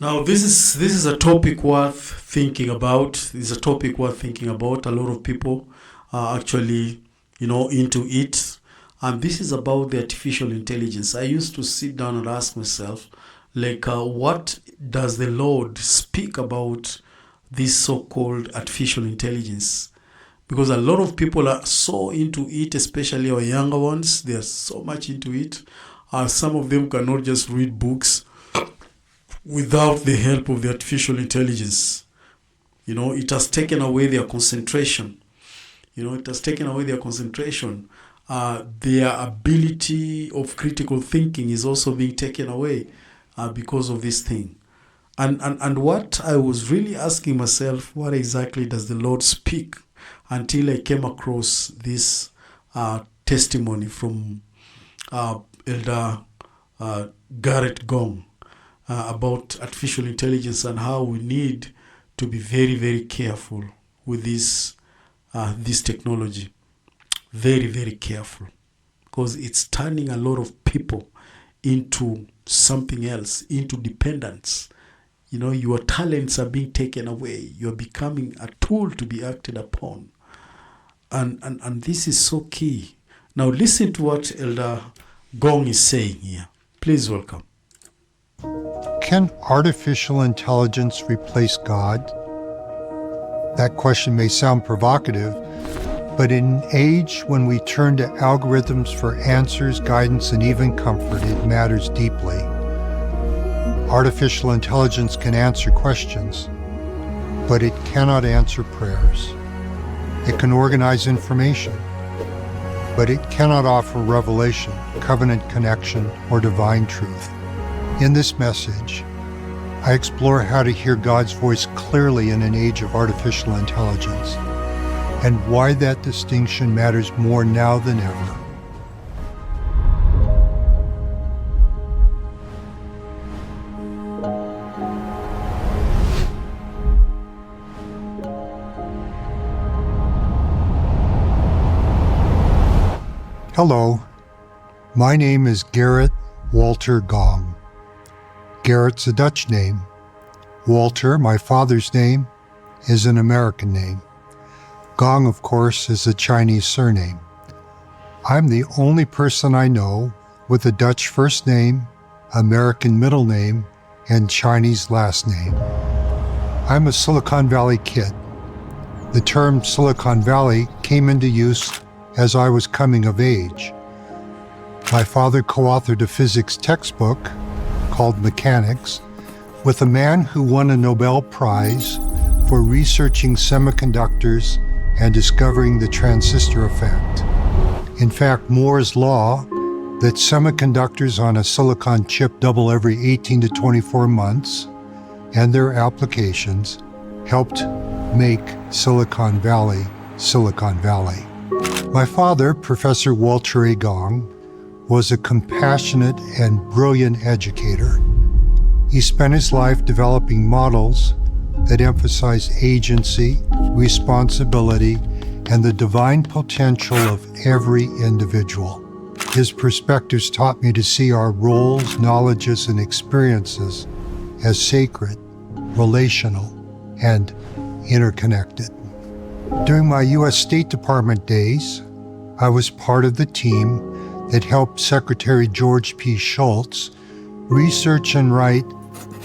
Now, this is a topic worth thinking about. This is a topic worth thinking about. A lot of people are actually, into it. And this is about the artificial intelligence. I used to sit down and ask myself, what does the Lord speak about this so-called artificial intelligence? Because a lot of people are so into it, especially our younger ones. They are so much into it. Some of them cannot just read books without the help of the artificial intelligence. It has taken away their concentration. Their ability of critical thinking is also being taken away because of this thing. And what I was really asking myself, what exactly does the Lord speak? Until I came across this testimony from Elder Gerrit Gong about artificial intelligence and how we need to be very, very careful with this technology. Very, very careful, because it's turning a lot of people into something else, into dependence. Your talents are being taken away. You're becoming a tool to be acted upon. And this is so key. Now listen to what Elder Gong is saying here. Please welcome. Can artificial intelligence replace God? That question may sound provocative, but in an age when we turn to algorithms for answers, guidance, and even comfort, it matters deeply. Artificial intelligence can answer questions, but it cannot answer prayers. It can organize information, but it cannot offer revelation, covenant connection, or divine truth. In this message, I explore how to hear God's voice clearly in an age of artificial intelligence, and why that distinction matters more now than ever. Hello, my name is Gerrit Walter Gong. Gerrit's a Dutch name. Walter, my father's name, is an American name. Gong, of course, is a Chinese surname. I'm the only person I know with a Dutch first name, American middle name, and Chinese last name. I'm a Silicon Valley kid. The term Silicon Valley came into use as I was coming of age. My father co-authored a physics textbook called Mechanics with a man who won a Nobel Prize for researching semiconductors and discovering the transistor effect. In fact, Moore's law, that semiconductors on a silicon chip double every 18 to 24 months, and their applications helped make Silicon Valley, Silicon Valley. My father, Professor Walter A. Gong, was a compassionate and brilliant educator. He spent his life developing models that emphasize agency, responsibility, and the divine potential of every individual. His perspectives taught me to see our roles, knowledges, and experiences as sacred, relational, and interconnected. During my U.S. State Department days, I was part of the team that helped Secretary George P. Shultz research and write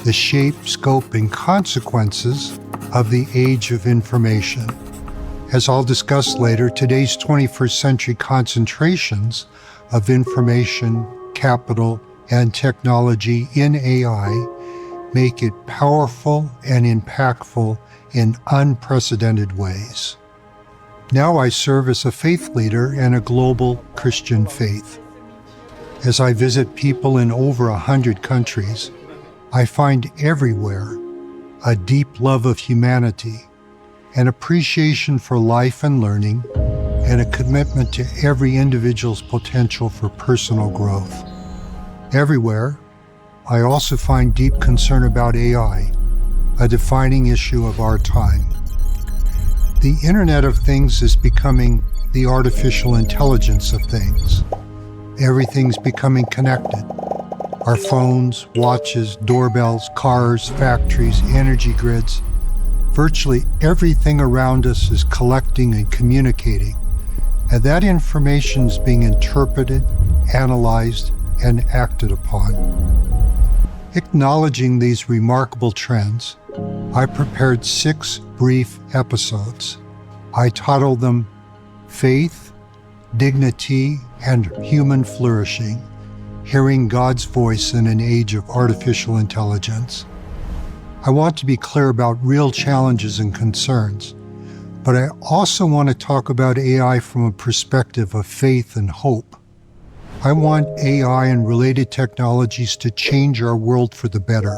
the shape, scope, and consequences of the age of information. As I'll discuss later, today's 21st century concentrations of information, capital, and technology in AI make it powerful and impactful in unprecedented ways. Now I serve as a faith leader in a global Christian faith. As I visit people in over 100 countries, I find everywhere a deep love of humanity, an appreciation for life and learning, and a commitment to every individual's potential for personal growth. Everywhere, I also find deep concern about AI, a defining issue of our time. The Internet of Things is becoming the artificial intelligence of things. Everything's becoming connected. Our phones, watches, doorbells, cars, factories, energy grids, virtually everything around us is collecting and communicating, and that information is being interpreted, analyzed, and acted upon. Acknowledging these remarkable trends, I prepared 6 brief episodes. I titled them Faith, Dignity, and Human Flourishing, Hearing God's Voice in an Age of Artificial Intelligence. I want to be clear about real challenges and concerns, but I also want to talk about AI from a perspective of faith and hope. I want AI and related technologies to change our world for the better,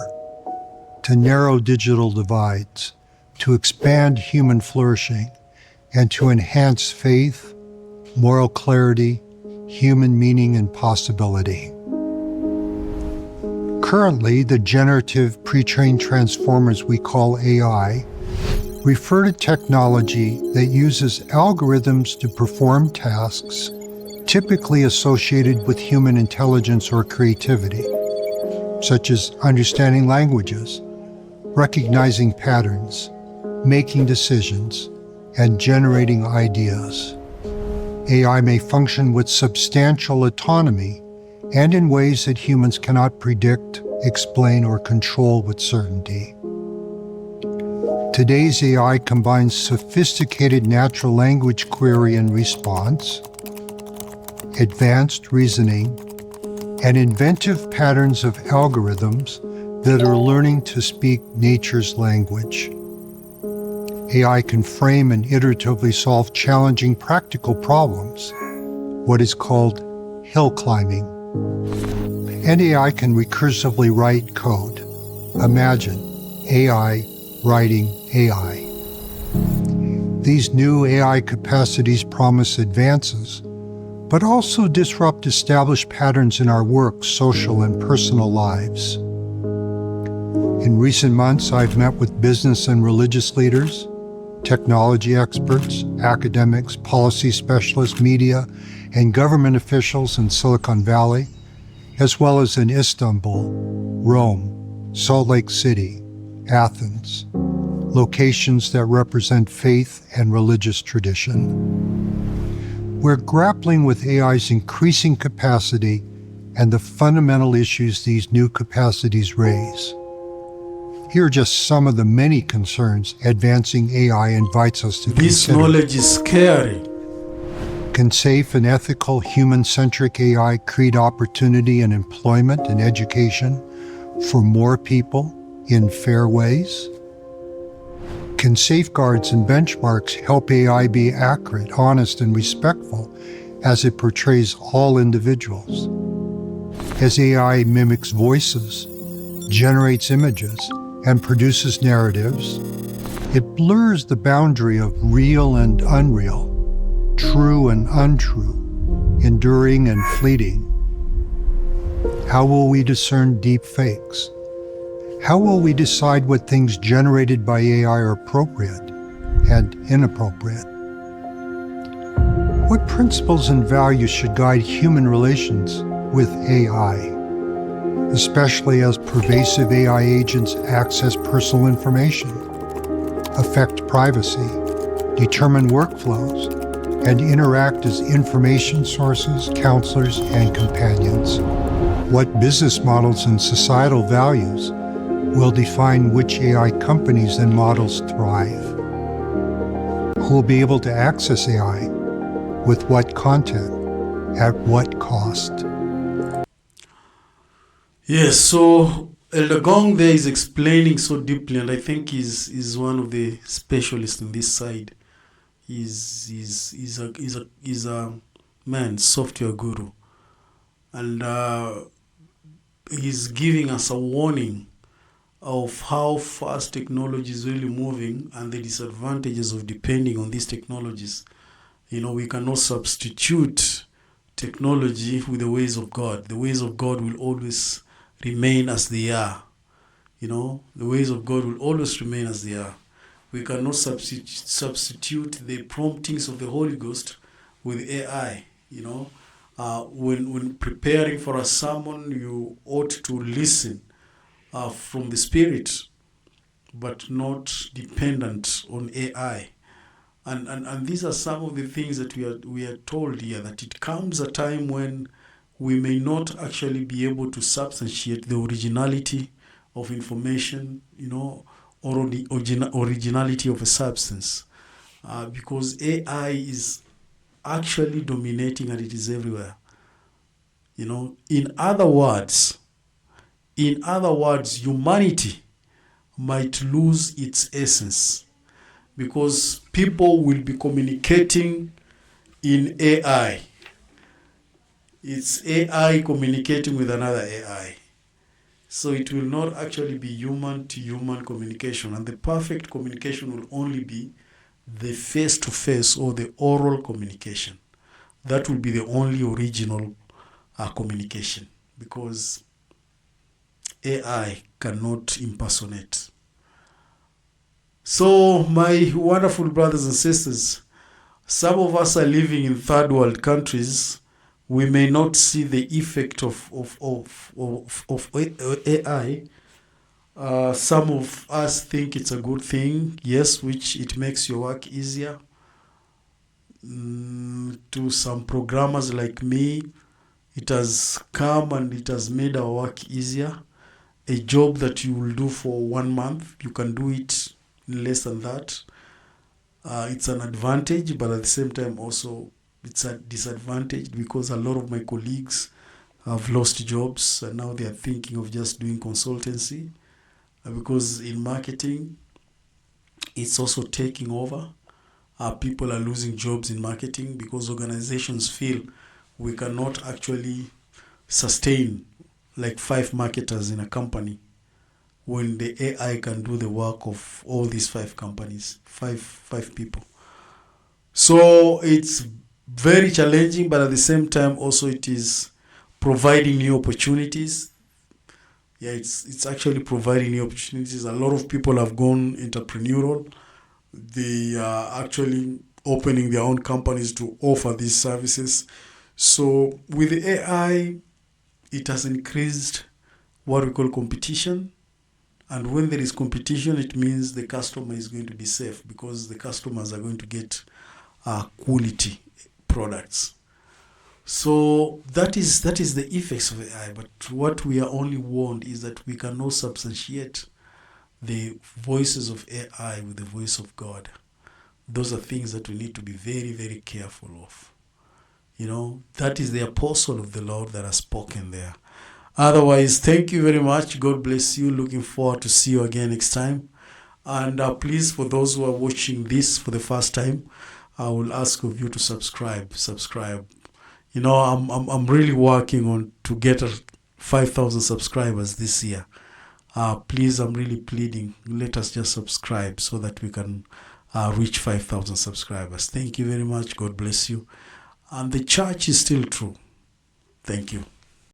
to narrow digital divides, to expand human flourishing, and to enhance faith, moral clarity, human meaning, and possibility. Currently, the generative pre-trained transformers we call AI refer to technology that uses algorithms to perform tasks typically associated with human intelligence or creativity, such as understanding languages, recognizing patterns, making decisions, and generating ideas. AI may function with substantial autonomy and in ways that humans cannot predict, explain, or control with certainty. Today's AI combines sophisticated natural language query and response, advanced reasoning, and inventive patterns of algorithms that are learning to speak nature's language. AI can frame and iteratively solve challenging practical problems, what is called hill climbing. And AI can recursively write code. Imagine AI writing AI. These new AI capacities promise advances, but also disrupt established patterns in our work, social, and personal lives. In recent months, I've met with business and religious leaders, technology experts, academics, policy specialists, media, and government officials in Silicon Valley, as well as in Istanbul, Rome, Salt Lake City, Athens, locations that represent faith and religious tradition. We're grappling with AI's increasing capacity and the fundamental issues these new capacities raise. Here are just some of the many concerns advancing AI invites us to This consider. knowledge is scary. Can safe and ethical human-centric AI create opportunity and employment and education for more people in fair ways? Can safeguards and benchmarks help AI be accurate, honest, and respectful as it portrays all individuals? As AI mimics voices, generates images, and produces narratives, it blurs the boundary of real and unreal, true and untrue, enduring and fleeting. How will we discern deep fakes? How will we decide what things generated by AI are appropriate and inappropriate? What principles and values should guide human relations with AI, especially as pervasive AI agents access personal information, affect privacy, determine workflows, and interact as information sources, counselors, and companions? What business models and societal values will define which AI companies and models thrive? Who will be able to access AI? With what content? At what cost? Yes, so Elder Gong there is explaining so deeply, and I think is one of the specialists in this side. He's a man, software guru, and he's giving us a warning of how fast technology is really moving and the disadvantages of depending on these technologies. You know, we cannot substitute technology with the ways of God. The ways of God will always remain as they are. You know, the ways of God will always remain as they are. We cannot substitute the promptings of the Holy Ghost with AI, you know. When preparing for a sermon, you ought to listen from the Spirit, but not dependent on AI. And these are some of the things that we are told here, that it comes a time when we may not actually be able to substantiate the originality of information, or the originality of a substance, because AI is actually dominating and it is everywhere. In other words, humanity might lose its essence, because people will be communicating in AI. It's AI communicating with another AI. So it will not actually be human-to-human communication. And the perfect communication will only be the face-to-face or the oral communication. That will be the only original communication, because AI cannot impersonate. So, my wonderful brothers and sisters, some of us are living in third world countries. We may not see the effect of AI. Some of us think it's a good thing, yes, which it makes your work easier. To some programmers like me, it has come and it has made our work easier. A job that you will do for 1 month, you can do it in less than that. It's an advantage, but at the same time also it's a disadvantage, because a lot of my colleagues have lost jobs and now they are thinking of just doing consultancy, because in marketing it's also taking over. People are losing jobs in marketing because organizations feel we cannot actually sustain like 5 marketers in a company when the AI can do the work of all these 5 companies, five people. So it's very challenging, but at the same time also it is providing new opportunities. Yeah, it's actually providing new opportunities. A lot of people have gone entrepreneurial. They are actually opening their own companies to offer these services. So with the AI, it has increased what we call competition. And when there is competition, it means the customer is going to be safe, because the customers are going to get quality products. So that is the effects of AI. But what we are only warned is that we cannot substantiate the voices of AI with the voice of God. Those are things that we need to be very, very careful of. That is the apostle of the Lord that has spoken there. Otherwise, thank you very much. God bless you. Looking forward to see you again next time. And please, for those who are watching this for the first time, I will ask of you to subscribe. I'm really working on to get 5,000 subscribers this year. Please, I'm really pleading, let us just subscribe so that we can reach 5,000 subscribers. Thank you very much. God bless you. And the church is still true. Thank you.